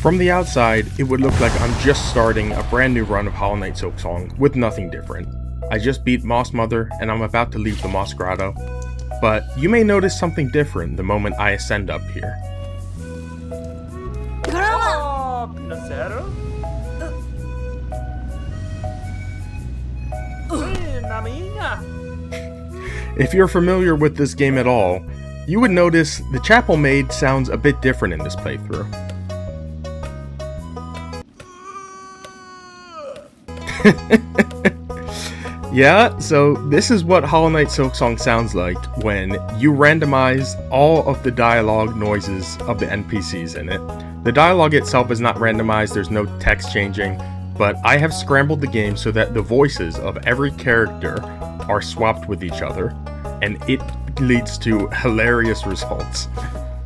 From the outside, it would look like I'm just starting a brand new run of Hollow Knight Silksong with nothing different. I just beat Moss Mother and I'm about to leave the Moss Grotto, but you may notice something different the moment I ascend up here. If you're familiar with this game at all, you would notice the Chapel Maid sounds a bit different in this playthrough. Yeah, so this is what Hollow Knight Silksong sounds like when you randomize all of the dialogue noises of the NPCs in it. The dialogue itself is not randomized, there's no text changing, but I have scrambled the game so that the voices of every character are swapped with each other, and it leads to hilarious results.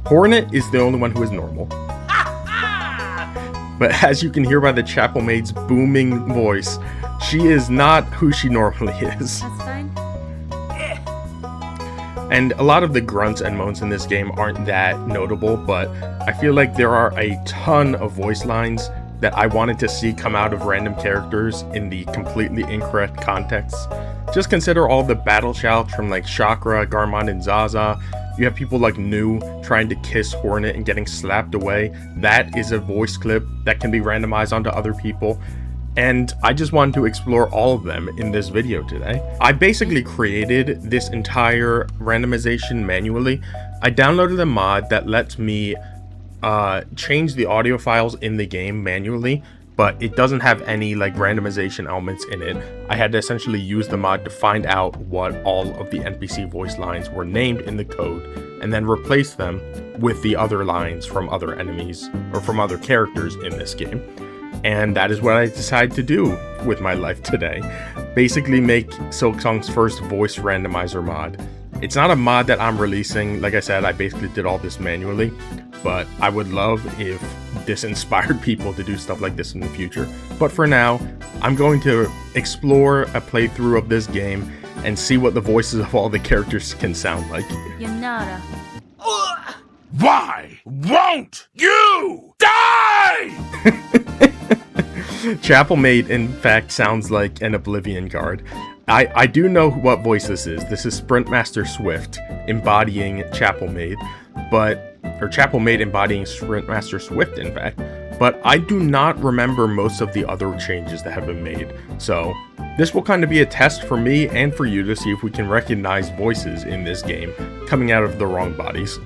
Hornet is the only one who is normal. But as you can hear by the Chapel Maid's booming voice, she is not who she normally is. That's fine. And a lot of the grunts and moans in this game aren't that notable, but I feel like there are a ton of voice lines that I wanted to see come out of random characters in the completely incorrect contexts. Just consider all the battle shouts from like Shakra, Garmond, and Zaza. You have people like Nuu trying to kiss Hornet and getting slapped away. That is a voice clip that can be randomized onto other people. And I just wanted to explore all of them in this video today. I basically created this entire randomization manually. I downloaded a mod that lets me change the audio files in the game manually, but it doesn't have any like randomization elements in it. I had to essentially use the mod to find out what all of the NPC voice lines were named in the code, and then replace them with the other lines from other enemies or from other characters in this game. And that is what I decided to do with my life today. Basically make Silksong's first voice randomizer mod. It's not a mod that I'm releasing. Like I said, I basically did all this manually, but I would love if this inspired people to do stuff like this in the future. But for now, I'm going to explore a playthrough of this game and see what the voices of all the characters can sound like. Yanara. Why won't you die? Chapel Maid, in fact, sounds like an Oblivion guard. I do know what voice this is. This is Sprintmaster Swift embodying Chapel Maid, or Chapel Maid embodying Sprintmaster Swift, in fact. But I do not remember most of the other changes that have been made. So this will kind of be a test for me and for you to see if we can recognize voices in this game coming out of the wrong bodies.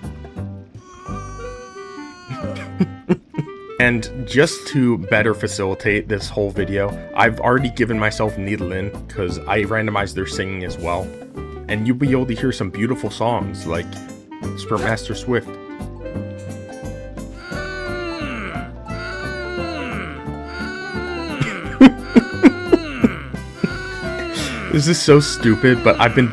And just to better facilitate this whole video, I've already given myself Needle in because I randomized their singing as well. And you'll be able to hear some beautiful songs like Sprintmaster Swift. This is so stupid, but I've been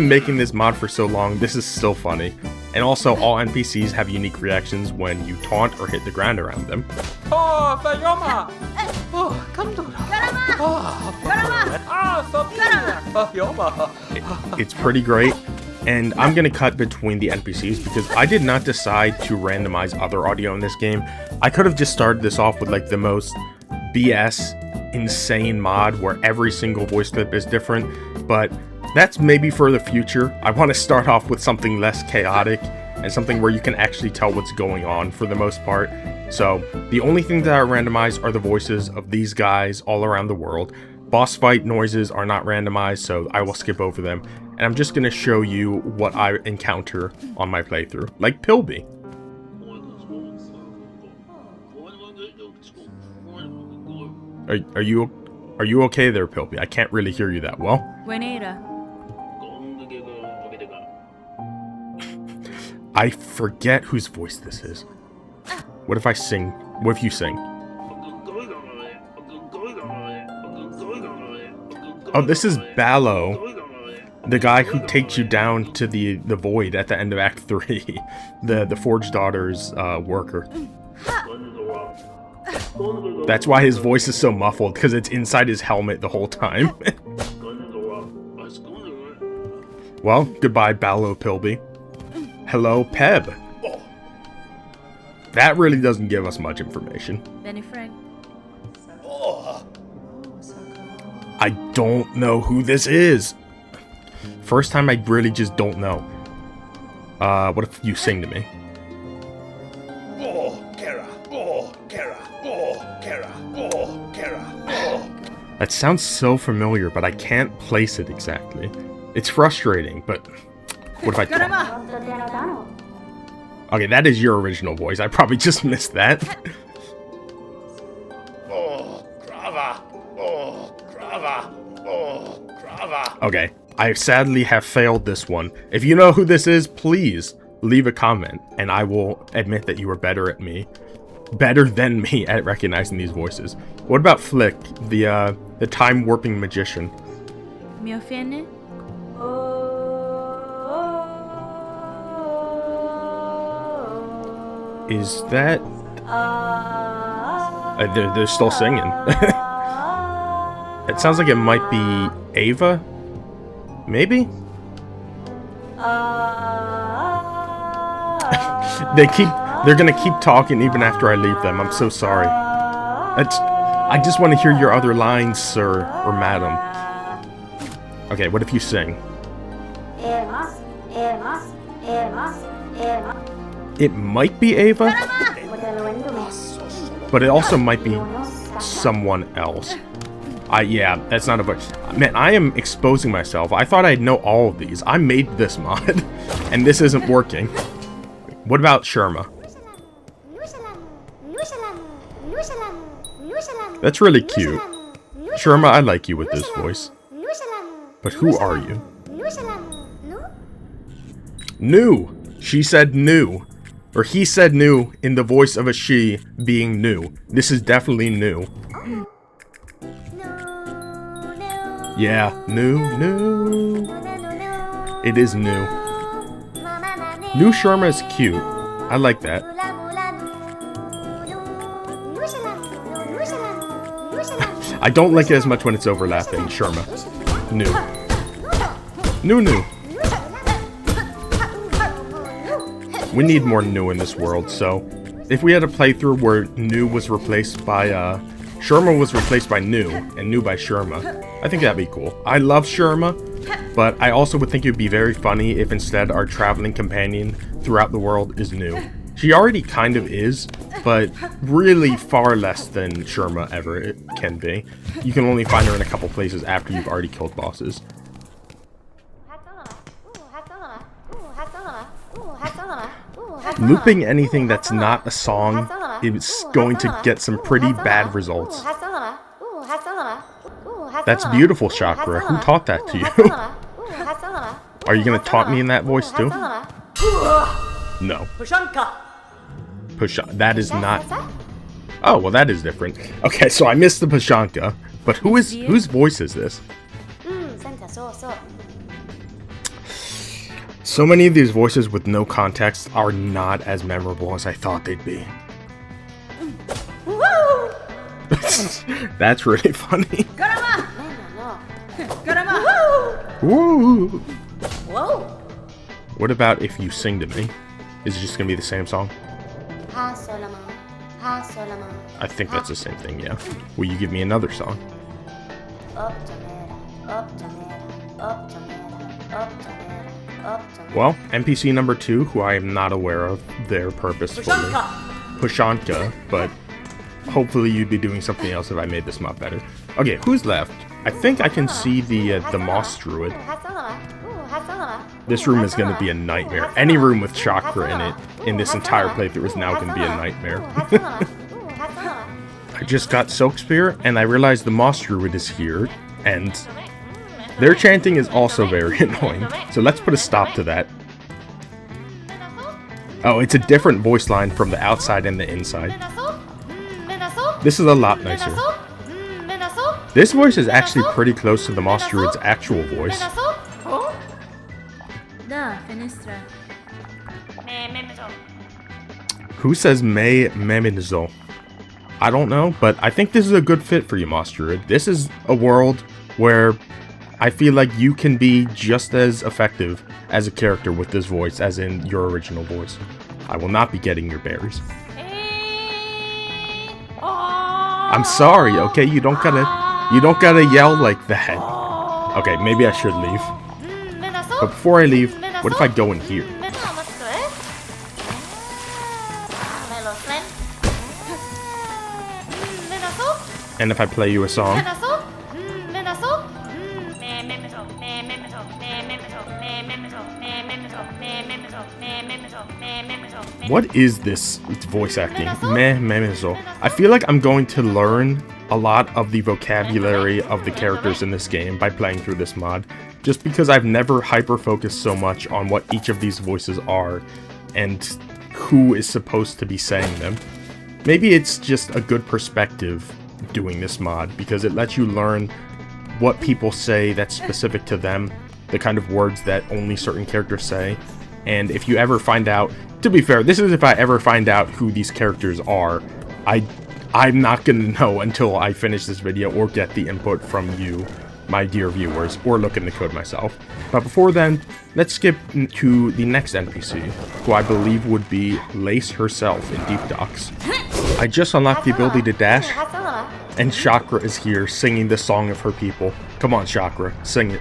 making this mod for so long, this is still funny. And also, all NPCs have unique reactions when you taunt or hit the ground around them. It's pretty great, and I'm gonna cut between the NPCs because I did not decide to randomize other audio in this game. I could have just started this off with like the most BS insane mod where every single voice clip is different, but that's maybe for the future. I want to start off with something less chaotic and something where you can actually tell what's going on for the most part. So the only thing that I randomize are the voices of these guys all around the world. Boss fight noises are not randomized, so I will skip over them. And I'm just going to show you what I encounter on my playthrough, like Pilby. Are you okay there, Pilby? I can't really hear you that well. Buenera. I forget whose voice this is. What if I sing? What if you sing? Oh, this is Ballo, the guy who takes you down to the void at the end of Act 3. the Forge Daughter's worker. That's why his voice is so muffled, because it's inside his helmet the whole time. Well, goodbye, Ballo Pilby. Hello, Peb. That really doesn't give us much information. I don't know who this is. First time I really just don't know. What if you sing to me? That sounds so familiar, but I can't place it exactly. It's frustrating, but what if I talk? Okay, that is your original voice. I probably just missed that. Okay, I sadly have failed this one. If you know who this is, please leave a comment, and I will admit that you are better than me at recognizing these voices. What about Flick, the time warping magician? Is that? They're still singing. It sounds like it might be Ava. Maybe. They're gonna keep talking even after I leave them. I'm so sorry. I just want to hear your other lines, sir or madam. Okay, what if you sing? It might be Ava, but it also might be someone else. Yeah, that's not a voice. Man, I am exposing myself. I thought I'd know all of these. I made this mod, and this isn't working. What about Sherma? That's really cute. Sherma, I like you with this voice. But who are you? Nuu! She said Nuu. Or he said Nuu in the voice of a she being Nuu. This is definitely Nuu. Yeah, Nuu. It is Nuu. Nuu Sherma is cute. I like that. I don't like it as much when it's overlapping. Sherma. Nuu. Nuu. We need more Nuu in this world, so if we had a playthrough where Nuu was replaced by, Sherma was replaced by Nuu, and Nuu by Sherma, I think that'd be cool. I love Sherma, but I also would think it would be very funny if instead our traveling companion throughout the world is Nuu. She already kind of is, but really far less than Sherma ever it can be. You can only find her in a couple places after you've already killed bosses. Looping anything that's not a song is going to get some pretty bad results. That's beautiful, Shakra. Who taught that to you? Are you gonna taunt me in that voice too? No. That is not... Oh, well that is different. Okay, so I missed the Pashanka. But whose voice is this? So many of these voices with no context are not as memorable as I thought they'd be. That's really funny. Woo! What about if you sing to me? Is it just gonna be the same song? I think that's the same thing, yeah. Will you give me another song? Well, NPC number 2, who I am not aware of their purpose fully. Pashanka, but hopefully you'd be doing something else if I made this mod better. Okay, who's left? I think I can see the Moss Druid. This room is going to be a nightmare. Any room with Shakra in it, in this entire playthrough, is now going to be a nightmare. I just got Silk Spear, and I realized the Moss Druid is here, and their chanting is also very annoying. So let's put a stop to that. Oh, it's a different voice line from the outside and the inside. This is a lot nicer. This voice is actually pretty close to the Moss Druid's actual voice. Who says May Meminzo? I don't know, but I think this is a good fit for you, Moss Druid. This is a world where I feel like you can be just as effective as a character with this voice as in your original voice. I will not be getting your berries. I'm sorry, okay? You don't gotta yell like that. Okay, maybe I should leave. But before I leave, what if I go in here? And if I play you a song? What is this voice acting? I feel like I'm going to learn a lot of the vocabulary of the characters in this game by playing through this mod, just because I've never hyper-focused so much on what each of these voices are and who is supposed to be saying them. Maybe it's just a good perspective doing this mod, because it lets you learn what people say that's specific to them, the kind of words that only certain characters say, and if you ever find out, to be fair, this is if I ever find out who these characters are, I'm not gonna know until I finish this video or get the input from you, my dear viewers, or look in the code myself. But before then, let's skip to the next NPC, who I believe would be Lace herself in Deep Docks. I just unlocked the ability to dash, and Shakra is here singing the song of her people. Come on, Shakra, sing it.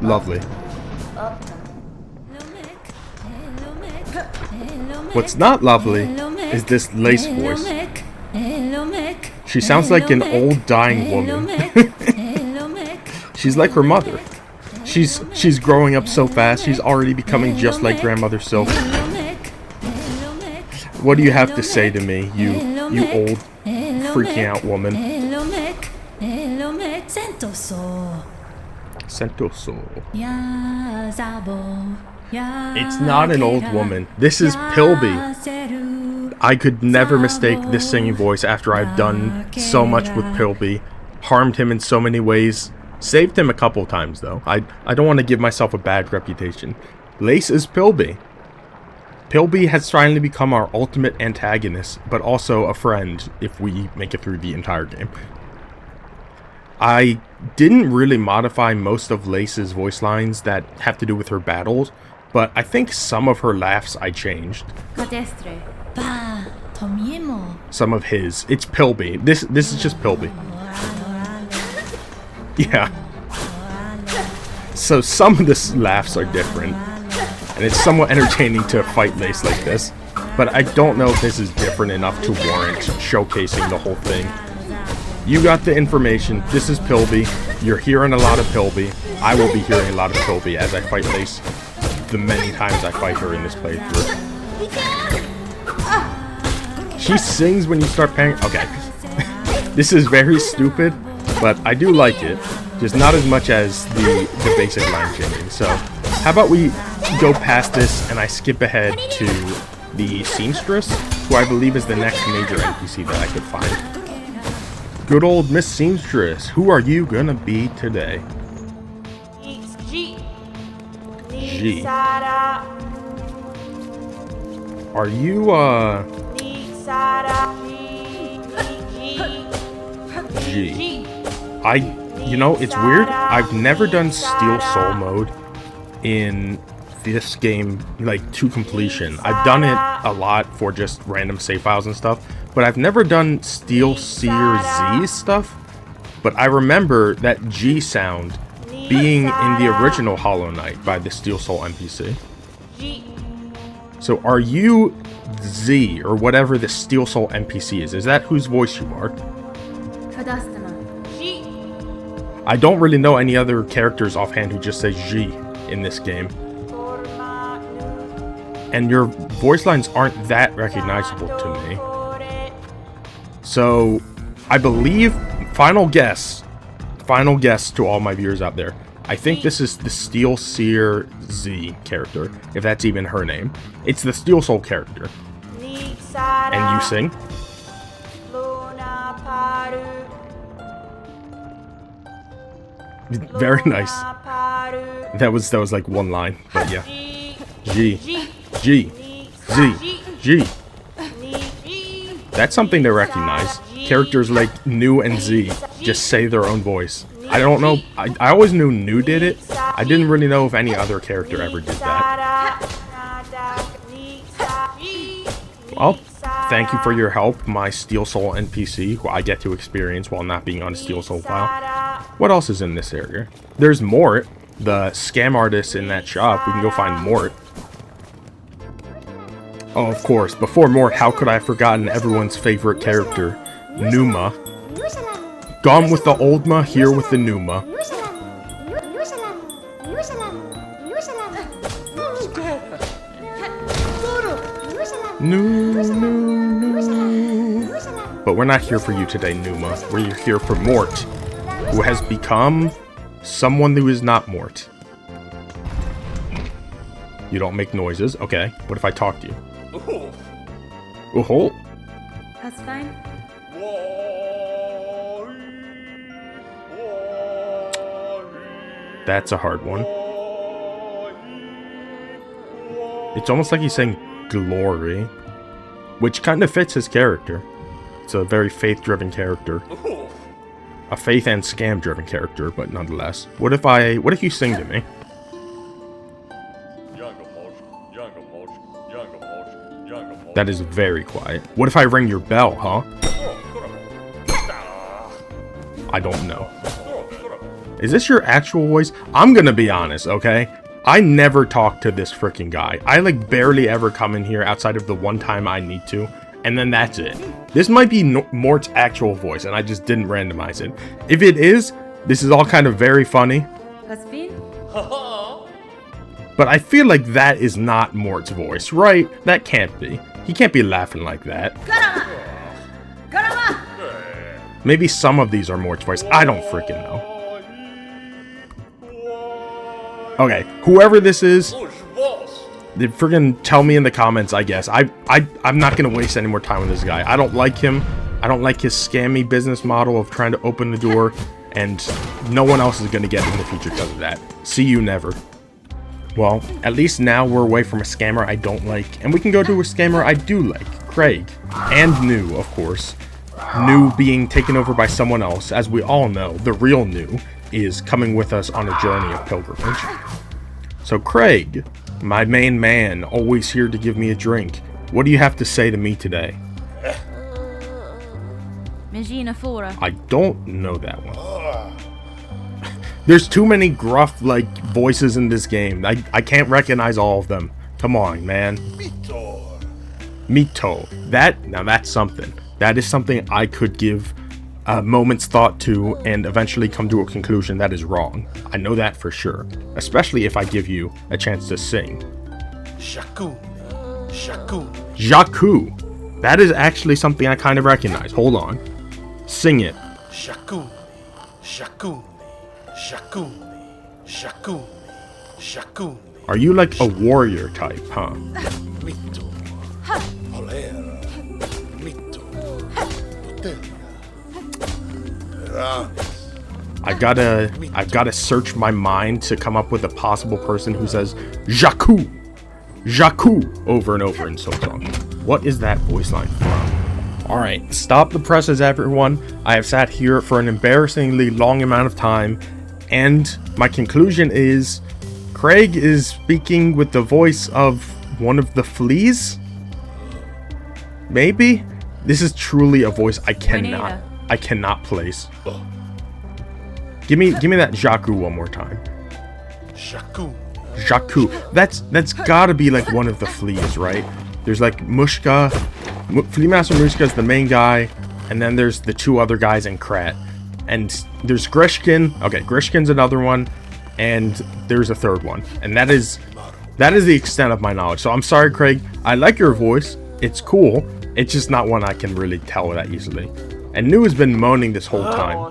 Lovely. What's not lovely is this Lace voice. She sounds like an old dying woman. She's like her mother. She's growing up so fast, she's already becoming just like Grandmother Silk. What do you have to say to me, you old freaking out woman? Sentoso. It's not an old woman. This is Pilby. I could never mistake this singing voice after I've done so much with Pilby, harmed him in so many ways, saved him a couple times though. I don't want to give myself a bad reputation. Lace is Pilby. Pilby has finally become our ultimate antagonist, but also a friend if we make it through the entire game. I didn't really modify most of Lace's voice lines that have to do with her battles, but I think some of her laughs I changed. Some of his. It's Pilby. This is just Pilby. Yeah. So some of the laughs are different, and it's somewhat entertaining to fight Lace like this, but I don't know if this is different enough to warrant showcasing the whole thing. You got the information. This is Pilby. You're hearing a lot of Pilby. I will be hearing a lot of Pilby as I fight Lace the many times I fight her in this playthrough. She sings when you start paying. Okay. This is very stupid, but I do like it. Just not as much as the basic line changing. So, how about we go past this and I skip ahead to the Steelstress, who I believe is the next major NPC that I could find. Good old Miss Steelstress, who are you gonna be today? G. Are you, G. You know, it's weird. I've never done Steel Soul mode in this game, like, to completion. I've done it a lot for just random save files and stuff, but I've never done Steel Seer Z stuff. But I remember that G sound being in the original Hollow Knight by the Steel Soul NPC. So are you Z, or whatever the Steel Soul NPC is? Is that whose voice you are? I don't really know any other characters offhand who just say G in this game. And your voice lines aren't that recognizable to me. So, I believe, final guess to all my viewers out there, I think this is the Steel Seer Z character, if that's even her name. It's the Steel Soul character. And you sing? Very nice. That was like one line, but yeah. G, G, Z, G. That's something to recognize. Characters like Nuu and Z just say their own voice. I don't know. I always knew Nuu did it. I didn't really know if any other character ever did that. Well, Thank you for your help, my Steel Soul NPC, who I get to experience while not being on a Steel Soul file. What else is in this area? There's Mort, the scam artist in that shop. We can go find Mort. Oh, of course. Before Mort, how could I have forgotten everyone's favorite character, Numa? Gone with the old Ma, here with the Numa. But we're not here for you today, Numa. We're here for Mort, who has become someone who is not Mort. You don't make noises. Okay. What if I talk to you? Oh. That's fine. That's a hard one. It's almost like he's saying glory, which kind of fits his character. It's a very faith-driven character. A faith and scam-driven character, but nonetheless. What if you sing to me? That is very quiet. What if I ring your bell, huh? I don't know. Is this your actual voice? I'm gonna be honest, okay? I never talk to this freaking guy. I like barely ever come in here outside of the one time I need to, and then that's it. This might be Mort's actual voice, and I just didn't randomize it. If it is, this is all kind of very funny. But I feel like that is not Mort's voice, right? That can't be. He can't be laughing like that. Maybe some of these are Mort's voice. I don't freaking know. Okay, whoever this is, freaking tell me in the comments, I guess. I'm not going to waste any more time with this guy. I don't like him. I don't like his scammy business model of trying to open the door, and no one else is going to get in the future because of that. See you never. Well, at least now we're away from a scammer I don't like, and we can go to a scammer I do like, Craig, and Nuu, of course. Nuu being taken over by someone else. As we all know, the real Nuu is coming with us on a journey of pilgrimage. So Craig, my main man, always here to give me a drink. What do you have to say to me today? I don't know that one. There's too many gruff, like, voices in this game. I can't recognize all of them. Come on, man. Mito. Now that's something. That is something I could give a moment's thought to and eventually come to a conclusion that is wrong. I know that for sure. Especially if I give you a chance to sing. Jaku. That is actually something I kind of recognize. Hold on. Sing it. Are you like a warrior type, huh? I've gotta search my mind to come up with a possible person who says Jaku over and over in Silksong. What is that voice line from? Alright, stop the presses, everyone. I have sat here for an embarrassingly long amount of time, and my conclusion is Craig is speaking with the voice of one of the fleas? Maybe? This is truly a voice I cannot place. Give me that Jaku one more time. Jaku. That's gotta be like one of the fleas, right? There's like Mushka. Flea Master Mushka is the main guy, and then there's the two other guys in Kratt. And there's Grishkin. Okay, Grishkin's another one, and there's a third one. And that is the extent of my knowledge. So I'm sorry, Craig. I like your voice. It's cool. It's just not one I can really tell that easily. And Nuu has been moaning this whole time.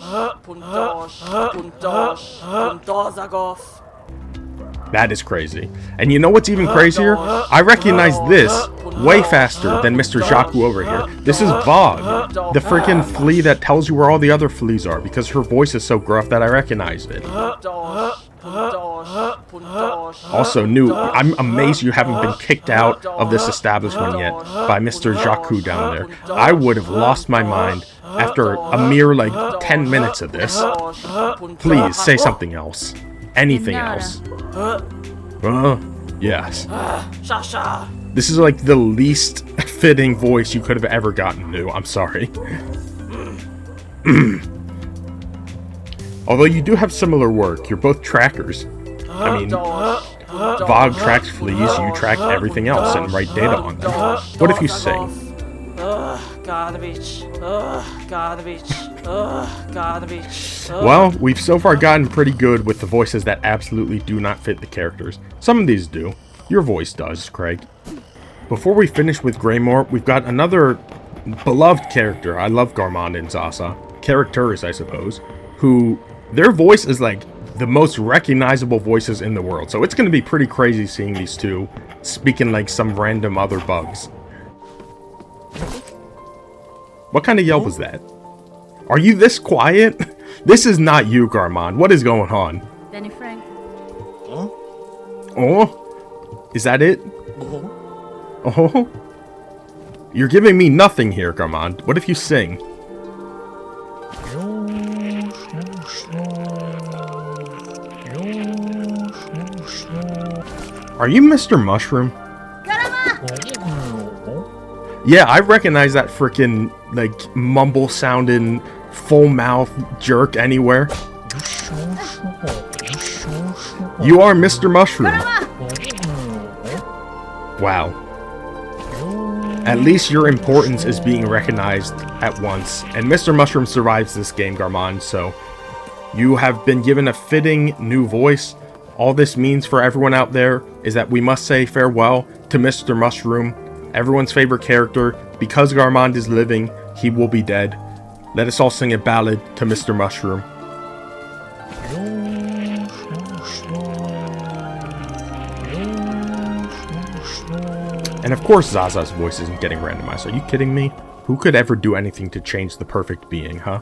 That is crazy. And you know what's even crazier? I recognize this way faster than Mr. Jaku over here. This is Vog, the freaking flea that tells you where all the other fleas are, because her voice is so gruff that I recognize it. Also, Nuu, I'm amazed you haven't been kicked out of this establishment yet by Mr. Jaku down there. I would have lost my mind after a mere, like, 10 minutes of this. Please, say something else. Anything else. Yes. This is like the least fitting voice you could have ever gotten, Nuu. I'm sorry. Although you do have similar work. You're both trackers. I mean, Vogue tracks fleas, you track everything else and write data on them. What if you sing? Well, we've so far gotten pretty good with the voices that absolutely do not fit the characters. Some of these do. Your voice does, Craig. Before we finish with Hate Mort, we've got another beloved character. I love Garmond and Zaza. Characters, I suppose. Who, their voice is like the most recognizable voices in the world. So it's going to be pretty crazy seeing these two speaking like some random other bugs. What kind of yell was that? Are you this quiet? This is not you, Garmond. What is going on? Benny Frank. Oh? Is that it? Oh? You're giving me nothing here, Garmond. What if you sing? Are you Mr. Mushroom? Yeah, I recognize that freaking, like, mumble-sounding, full-mouth jerk anywhere. You are Mr. Mushroom. Wow. At least your importance is being recognized at once. And Mr. Mushroom survives this game, Garmond, so you have been given a fitting new voice. All this means for everyone out there is that we must say farewell to Mr. Mushroom, everyone's favorite character. Because Garmond is living, he will be dead. Let us all sing a ballad to Mr. Mushroom. And of course Zaza's voice isn't getting randomized. Are you kidding me? Who could ever do anything to change the perfect being, huh?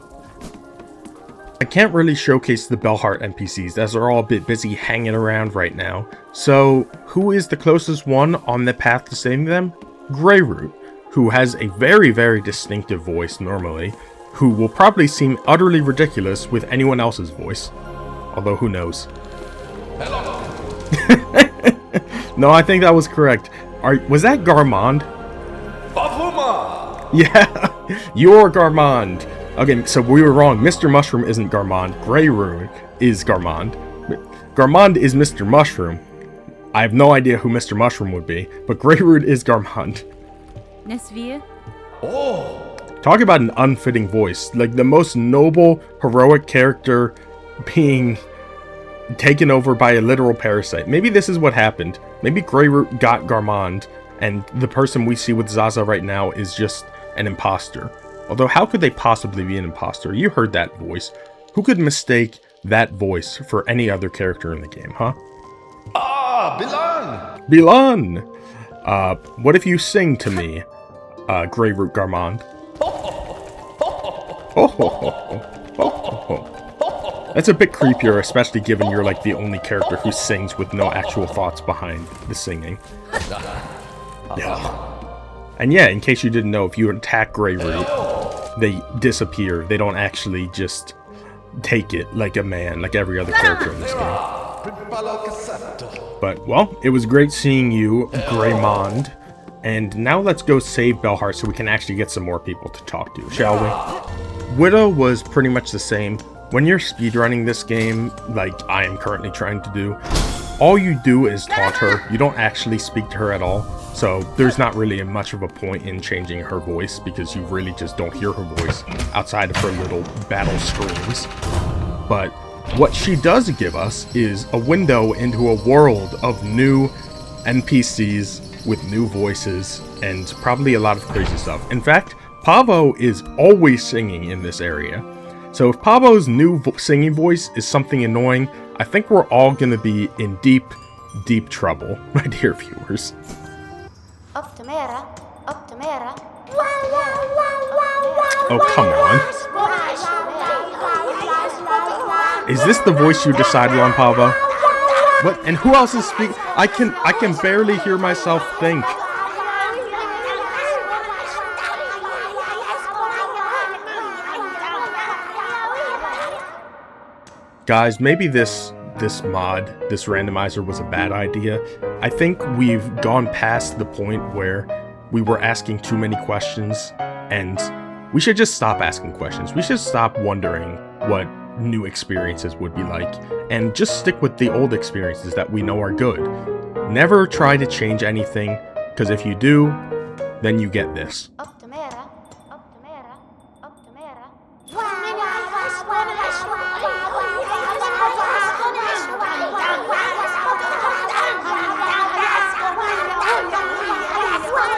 I can't really showcase the Bellhart NPCs as they're all a bit busy hanging around right now. So, who is the closest one on the path to saving them? GarRoot, who has a very, very distinctive voice normally, who will probably seem utterly ridiculous with anyone else's voice. Although, who knows? No, I think that was correct. Was that Garmond? Yeah, you're Garmond. Okay, so we were wrong. Mr. Mushroom isn't Garmond. GarRoot is Garmond. Garmond is Mr. Mushroom. I have no idea who Mr. Mushroom would be, but GarRoot is Garmond. Talk about an unfitting voice. Like the most noble, heroic character being taken over by a literal parasite. Maybe this is what happened. Maybe GarRoot got Garmond, and the person we see with Zaza right now is just an imposter. Although, how could they possibly be an imposter? You heard that voice. Who could mistake that voice for any other character in the game, huh? Bilan! Bilan! What if you sing to me, GarRoot Garmond? That's a bit creepier, especially given you're like the only character who sings with no actual thoughts behind the singing. Yeah. And yeah, in case you didn't know, if you attack GarRoot, they disappear. They don't actually just take it like a man, like every other character in this game. But, well, it was great seeing you, Mond. And now let's go save Bellhart so we can actually get some more people to talk to, shall we? Widow was pretty much the same. When you're speedrunning this game, like I am currently trying to do, all you do is taunt her. You don't actually speak to her at all. So there's not really much of a point in changing her voice because you really just don't hear her voice outside of her little battle screams. But what she does give us is a window into a world of new NPCs with new voices and probably a lot of crazy stuff. In fact, Pavo is always singing in this area. So if Pavo's new singing voice is something annoying, I think we're all going to be in deep, deep trouble, my dear viewers. Oh, come on. Is this the voice you decided on, Pavo? What? And who else is speaking? I can barely hear myself think. Guys, maybe this mod, this randomizer was a bad idea, I think we've gone past the point where we were asking too many questions, and we should just stop asking questions. We should stop wondering what new experiences would be like, and just stick with the old experiences that we know are good. Never try to change anything, because if you do, then you get this.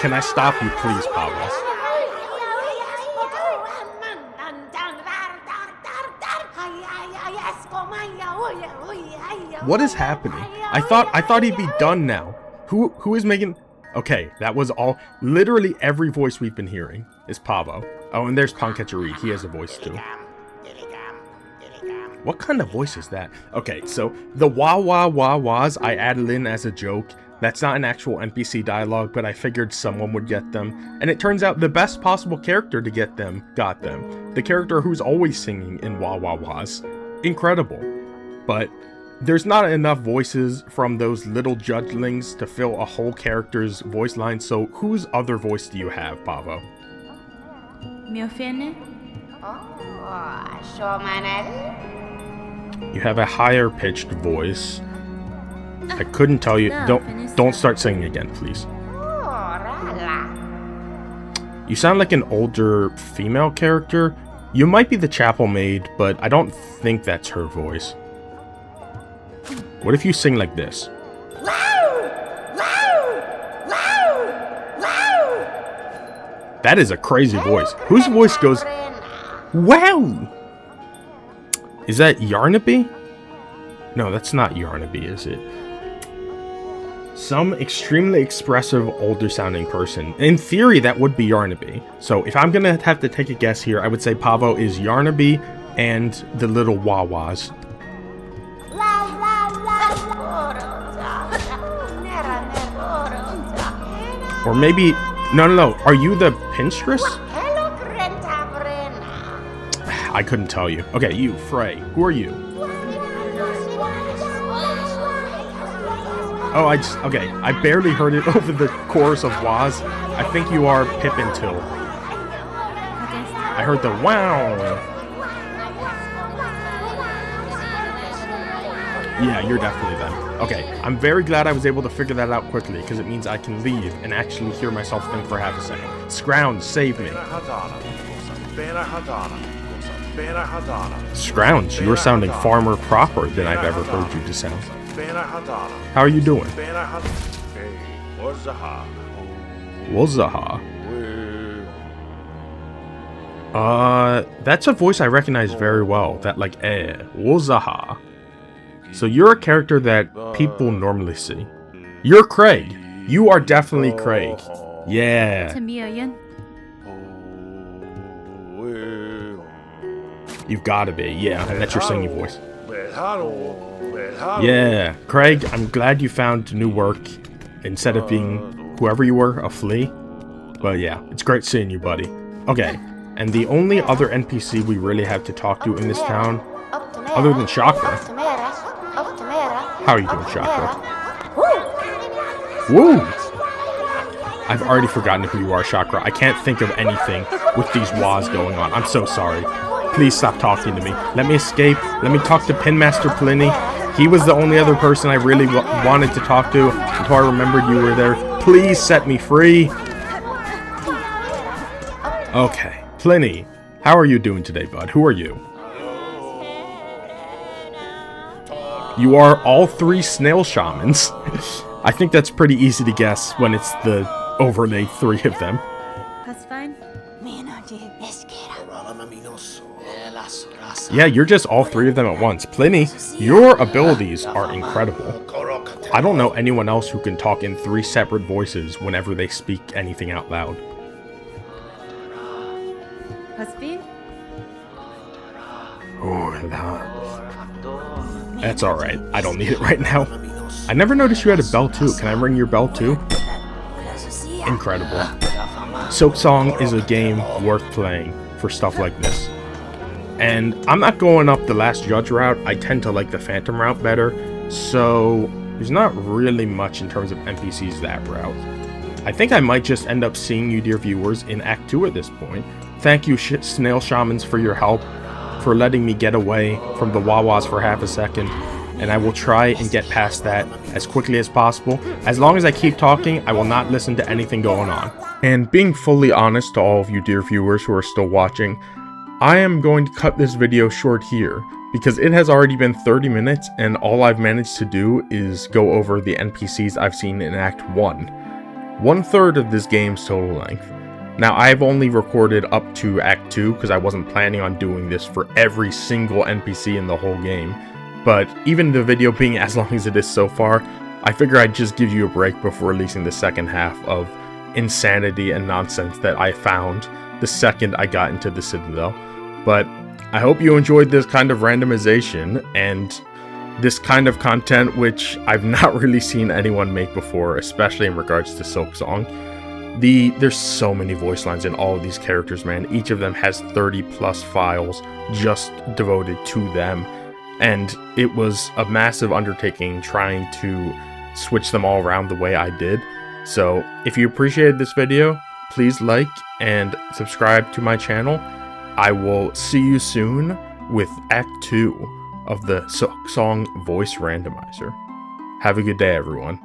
Can I stop you, please, Pavo? What is happening? I thought he'd be done now. Who is making... Okay, that was all... Literally every voice we've been hearing is Pavo. Oh, and there's Panketchery. He has a voice too. What kind of voice is that? Okay, so the wah wah wah wahs I added in as a joke. That's not an actual NPC dialogue, but I figured someone would get them. And it turns out the best possible character to get them got them. The character who's always singing in wah wah wahs. Incredible. But there's not enough voices from those little judgelings to fill a whole character's voice line, so whose other voice do you have, Pavo? You have a higher pitched voice. I couldn't tell you. Don't start singing again, please. You sound like an older female character. You might be the chapel maid, but I don't think that's her voice. What if you sing like this? That is a crazy voice. Whose voice goes, wow? Is that Yarnaby? No, that's not Yarnaby, is it? Some extremely expressive, older sounding person. In theory, that would be Yarnaby. So if I'm gonna have to take a guess here, I would say Pavo is Yarnaby and the little wah-wahs. Or maybe... No. Are you the Pinstress? I couldn't tell you. Okay, you, Frey. Who are you? Oh, okay, I barely heard it over the chorus of Waz. I think you are Pippin Till. I heard the wow. Yeah, you're definitely them. Okay, I'm very glad I was able to figure that out quickly, because it means I can leave and actually hear myself think for half a second. Scrounge, save me. Scrounge, you're sounding far more proper than I've ever heard you to sound. How are you doing? Wazaha. That's a voice I recognize very well. That like, Wazaha. So you're a character that people normally see. You're Craig. You are definitely Craig. Yeah. You've got to be, yeah, and that's your singing voice. Yeah, Craig, I'm glad you found new work instead of being whoever you were, a flea. But yeah, it's great seeing you, buddy. Okay, and the only other NPC we really have to talk to in this town, other than Shakra. How are you doing, Shakra? Woo! I've already forgotten who you are, Shakra. I can't think of anything with these wahs going on. I'm so sorry. Please stop talking to me. Let me escape. Let me talk to Pinmaster Pliny. He was the only other person I really wanted to talk to until I remembered you were there. Please set me free. Okay. Pliny, how are you doing today, bud? Who are you? You are all three snail shamans. I think that's pretty easy to guess when it's the overlaid three of them. That's fine. Yeah, you're just all three of them at once. Pliny, your abilities are incredible. I don't know anyone else who can talk in three separate voices whenever they speak anything out loud. That's alright. I don't need it right now. I never noticed you had a bell too. Can I ring your bell too? Incredible. Silksong is a game worth playing for stuff like this. And I'm not going up the last judge route. I tend to like the phantom route better. So there's not really much in terms of NPCs that route. I think I might just end up seeing you, dear viewers, in Act 2 at this point. Thank you, Snail Shamans, for your help, for letting me get away from the Wawas for half a second, and I will try and get past that as quickly as possible. As long as I keep talking, I will not listen to anything going on. And being fully honest to all of you, dear viewers, who are still watching, I am going to cut this video short here, because it has already been 30 minutes, and all I've managed to do is go over the NPCs I've seen in Act 1. 1/3 of this game's total length. Now, I've only recorded up to Act 2 because I wasn't planning on doing this for every single NPC in the whole game. But even the video being as long as it is so far, I figure I'd just give you a break before releasing the second half of insanity and nonsense that I found the second I got into the Citadel. But I hope you enjoyed this kind of randomization and this kind of content, which I've not really seen anyone make before, especially in regards to Silksong. There's so many voice lines in all of these characters, man. Each of them has 30 plus files just devoted to them, and it was a massive undertaking trying to switch them all around the way I did. So if you appreciated this video, please like and subscribe to my channel. I will see you soon with Act 2 of the Silksong voice randomizer. Have a good day, everyone.